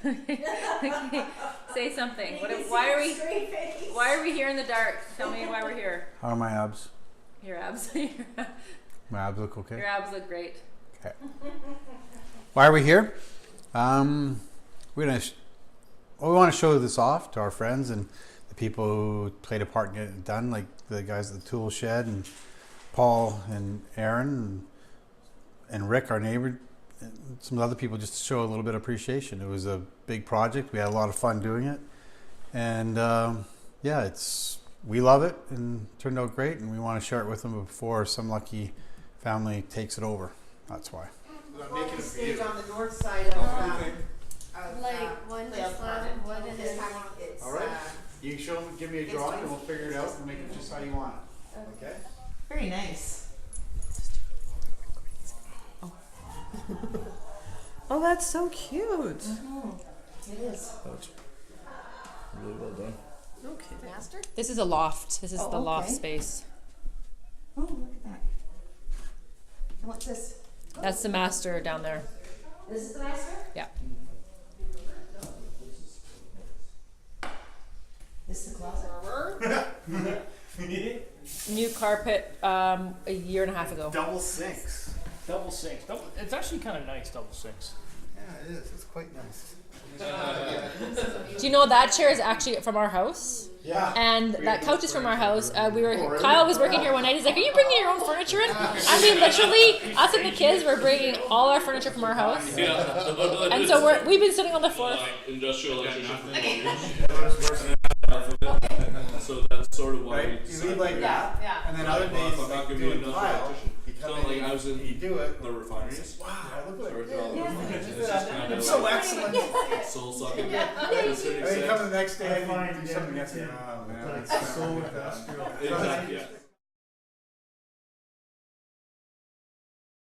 Okay. Say something. Why are we here in the dark? Tell me why we're here. How are my abs? Your abs. My abs look okay? Your abs look great. Okay. Why are we here? We want to show this off to our friends and the people who played a part in getting it done, like the guys at the tool shed and Paul and Aaron and Rick, our neighbor, and some other people, just to show a little bit of appreciation. It was a big project. We had a lot of fun doing it, and we love it and it turned out great, and we want to share it with them before some lucky family takes it over. That's why. We're making a stage on the north side of one just one and then All right. You show them, give me a drawing, and we'll figure it out and make it just how you want it. Okay. very nice. Oh, that's so cute. It is. That's really well done. Okay. master. This is a loft. This is Oh, the loft okay. space. Oh, look at that. And what's this? That's the master down there. This is the master? Yeah. This is the closet. New carpet a year and a half ago. Double sinks. Double sinks. It's actually kind of nice, double sinks. Yeah, it is. It's quite nice. Do you know that chair is actually from our house? Yeah. And that couch is from our house. Kyle was working here one night. He's like, "Are you bringing your own furniture in?" And we literally, us and the kids, were bringing all our furniture from our house. Yeah. And so we've been sitting on the floor. Industrial electrician. So that's sort of why Right? we You decided. leave like that, Yeah. and then other days, I'm not like gonna be an doing industrial tile, electrician. you come So in, like I was in you do it. the refineries. Wow, I look So like it's all it's just kind of so like excellent. soul sucking. And then you come the next day and you do something else. Oh man, it's so industrial. Exactly. Yeah.